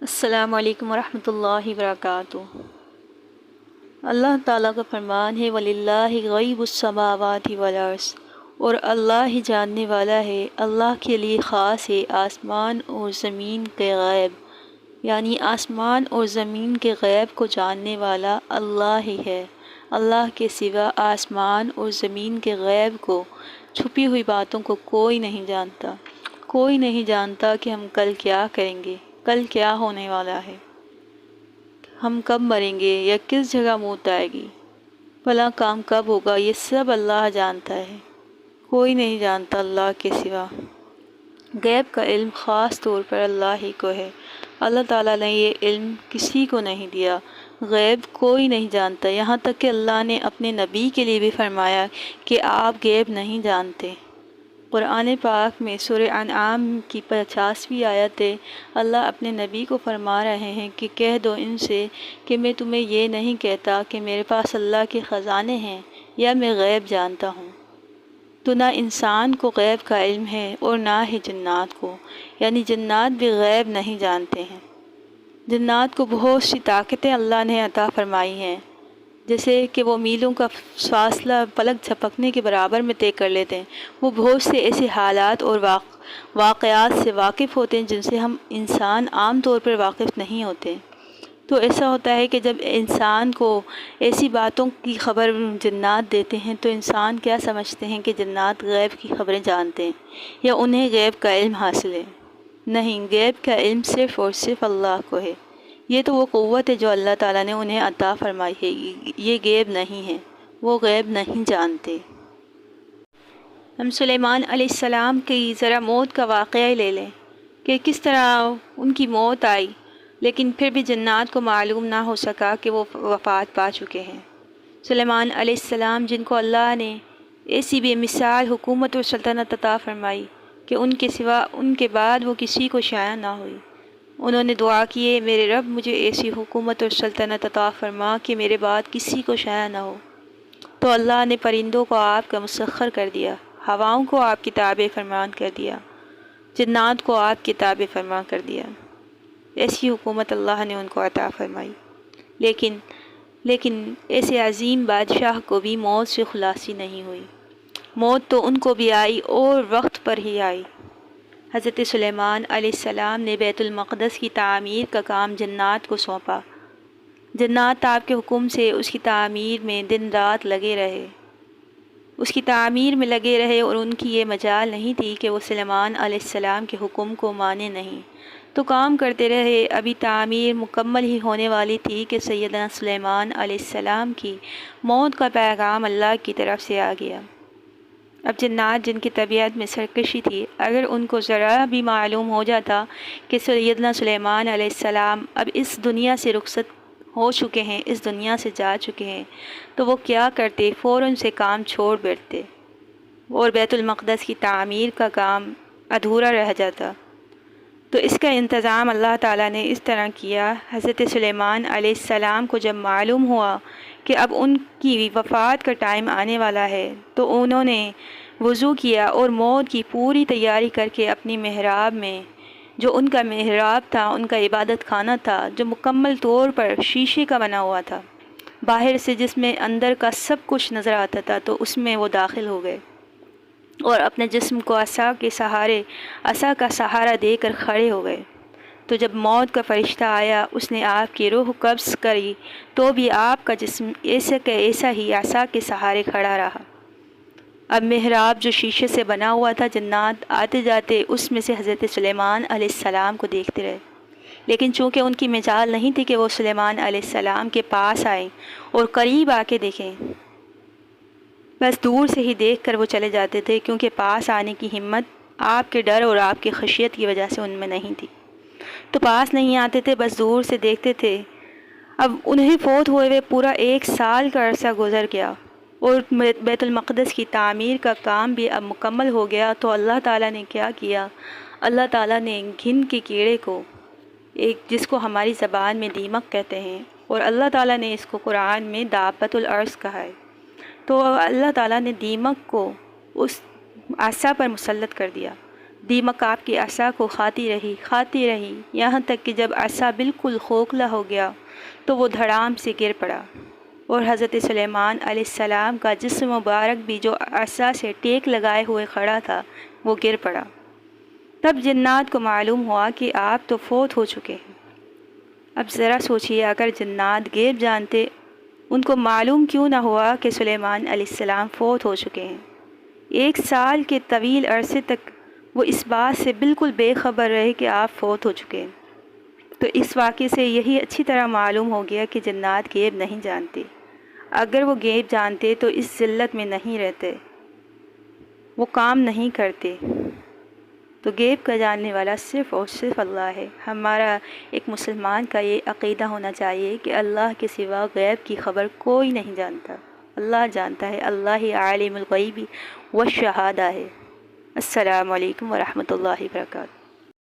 السلام علیکم ورحمۃ اللہ وبرکاتہ۔ اللہ تعالیٰ کا فرمان ہے وَلِلَّهِ غیب السماوات والارض، اور اللہ ہی جاننے والا ہے، اللہ کے لیے خاص ہے آسمان اور زمین کے غیب، یعنی آسمان اور زمین کے غیب کو جاننے والا اللہ ہی ہے۔ اللہ کے سوا آسمان اور زمین کے غیب کو، چھپی ہوئی باتوں کو کوئی نہیں جانتا۔ کوئی نہیں جانتا کہ ہم کل کیا کریں گے، کل کیا ہونے والا ہے، ہم کب مریں گے یا کس جگہ موت آئے گی، فلاں کام کب ہوگا، یہ سب اللہ جانتا ہے، کوئی نہیں جانتا اللہ کے سوا۔ غیب کا علم خاص طور پر اللہ ہی کو ہے۔ اللہ تعالیٰ نے یہ علم کسی کو نہیں دیا، غیب کوئی نہیں جانتا، یہاں تک کہ اللہ نے اپنے نبی کے لیے بھی فرمایا کہ آپ غیب نہیں جانتے۔ قرآن پاک میں سورہ انعام کی 50ویں آیت ہے، اللہ اپنے نبی کو فرما رہے ہیں کہ کہہ دو ان سے کہ میں تمہیں یہ نہیں کہتا کہ میرے پاس اللہ کے خزانے ہیں یا میں غیب جانتا ہوں۔ تو نہ انسان کو غیب کا علم ہے اور نہ ہی جنات کو، یعنی جنات بھی غیب نہیں جانتے ہیں۔ جنات کو بہت سی طاقتیں اللہ نے عطا فرمائی ہیں، جیسے کہ وہ میلوں کا فاصلہ پلک جھپکنے کے برابر میں طے کر لیتے ہیں۔ وہ بہت سے ایسے حالات اور واقعات سے واقف ہوتے ہیں جن سے ہم انسان عام طور پر واقف نہیں ہوتے۔ تو ایسا ہوتا ہے کہ جب انسان کو ایسی باتوں کی خبر جنات دیتے ہیں تو انسان کیا سمجھتے ہیں کہ جنات غیب کی خبریں جانتے ہیں یا انہیں غیب کا علم حاصل ہے۔ نہیں، غیب کا علم صرف اور صرف اللہ کو ہے۔ یہ تو وہ قوت ہے جو اللہ تعالیٰ نے انہیں عطا فرمائی ہے، یہ غیب نہیں ہے، وہ غیب نہیں جانتے۔ ہم سلیمان علیہ السلام کی ذرا موت کا واقعہ لے لیں کہ کس طرح ان کی موت آئی، لیکن پھر بھی جنات کو معلوم نہ ہو سکا کہ وہ وفات پا چکے ہیں۔ سلیمان علیہ السلام جن کو اللہ نے ایسی بے مثال حکومت و سلطنت عطا فرمائی کہ ان کے سوا ان کے بعد وہ کسی کو شایع نہ ہوئی، انہوں نے دعا کیے میرے رب مجھے ایسی حکومت اور سلطنت عطا فرما کہ میرے بعد کسی کو شایع نہ ہو۔ تو اللہ نے پرندوں کو آپ کا مسخر کر دیا، ہواؤں کو آپ کی تابع فرمان کر دیا، جنات کو آپ کی تابع فرمان کر دیا۔ ایسی حکومت اللہ نے ان کو عطا فرمائی، لیکن ایسے عظیم بادشاہ کو بھی موت سے خلاصی نہیں ہوئی۔ موت تو ان کو بھی آئی اور وقت پر ہی آئی۔ حضرت سلیمان علیہ السلام نے بیت المقدس کی تعمیر کا کام جنات کو سونپا۔ جنات آپ کے حکم سے اس کی تعمیر میں دن رات لگے رہے، اور ان کی یہ مجال نہیں تھی کہ وہ سلیمان علیہ السلام کے حکم کو مانے نہیں، تو کام کرتے رہے۔ ابھی تعمیر مکمل ہی ہونے والی تھی کہ سیدنا سلیمان علیہ السلام کی موت کا پیغام اللہ کی طرف سے آ گیا۔ اب جنات جن کی طبیعت میں سرکشی تھی، اگر ان کو ذرا بھی معلوم ہو جاتا کہ سیدنا سلیمان علیہ السلام اب اس دنیا سے رخصت ہو چکے ہیں، اس دنیا سے جا چکے ہیں، تو وہ کیا کرتے؟ فوراً سے کام چھوڑ بیٹھتے اور بیت المقدس کی تعمیر کا کام ادھورا رہ جاتا۔ تو اس کا انتظام اللہ تعالیٰ نے اس طرح کیا، حضرت سلیمان علیہ السلام کو جب معلوم ہوا کہ اب ان کی وفات کا ٹائم آنے والا ہے، تو انہوں نے وضو کیا اور موت کی پوری تیاری کر کے اپنی محراب میں، جو ان کا محراب تھا، ان کا عبادت خانہ تھا، جو مکمل طور پر شیشے کا بنا ہوا تھا، باہر سے جس میں اندر کا سب کچھ نظر آتا تھا، تو اس میں وہ داخل ہو گئے اور اپنے جسم کو عصا کا سہارا دے کر کھڑے ہو گئے۔ تو جب موت کا فرشتہ آیا، اس نے آپ کی روح قبض کری، تو بھی آپ کا جسم ایسا کہ ایسا ہی عصا کے سہارے کھڑا رہا۔ اب محراب جو شیشے سے بنا ہوا تھا، جنات آتے جاتے اس میں سے حضرت سلیمان علیہ السلام کو دیکھتے رہے، لیکن چونکہ ان کی مجال نہیں تھی کہ وہ سلیمان علیہ السلام کے پاس آئیں اور قریب آ کے دیکھیں، بس دور سے ہی دیکھ کر وہ چلے جاتے تھے، کیونکہ پاس آنے کی ہمت آپ کے ڈر اور آپ کی خشیت کی وجہ سے ان میں نہیں تھی، تو پاس نہیں آتے تھے، بس دور سے دیکھتے تھے۔ اب انہیں فوت ہوئے پورا 1 سال کا عرصہ گزر گیا اور بیت المقدس کی تعمیر کا کام بھی اب مکمل ہو گیا۔ تو اللہ تعالیٰ نے کیا کیا؟ اللہ تعالیٰ نے گھن کے کیڑے کو، جس کو ہماری زبان میں دیمک کہتے ہیں، اور اللہ تعالیٰ نے اس کو قرآن میں دابۃ الارض کہا ہے، تو اللہ تعالیٰ نے دیمک کو اس عصا پر مسلط کر دیا۔ دیمک آپ کی عصا کو کھاتی رہی یہاں تک کہ جب عصا بالکل کھوکھلا ہو گیا تو وہ دھڑام سے گر پڑا، اور حضرت سلیمان علیہ السلام کا جسم مبارک بھی جو عصا سے ٹیک لگائے ہوئے کھڑا تھا وہ گر پڑا۔ تب جنات کو معلوم ہوا کہ آپ تو فوت ہو چکے ہیں۔ اب ذرا سوچئے، اگر جنات غیب جانتے، ان کو معلوم کیوں نہ ہوا کہ سلیمان علیہ السلام فوت ہو چکے ہیں؟ 1 سال کے طویل عرصے تک وہ اس بات سے بالکل بے خبر رہے کہ آپ فوت ہو چکے ہیں۔ تو اس واقعے سے یہی اچھی طرح معلوم ہو گیا کہ جنات غیب نہیں جانتے۔ اگر وہ غیب جانتے تو اس ذلت میں نہیں رہتے، وہ کام نہیں کرتے۔ تو غیب کا جاننے والا صرف اور صرف اللہ ہے۔ ہمارا ایک مسلمان کا یہ عقیدہ ہونا چاہیے کہ اللہ کے سوا غیب کی خبر کوئی نہیں جانتا، اللہ جانتا ہے، اللہ ہی عالم الغیب والشہادہ ہے۔ السلام علیکم ورحمۃ اللہ وبرکاتہ۔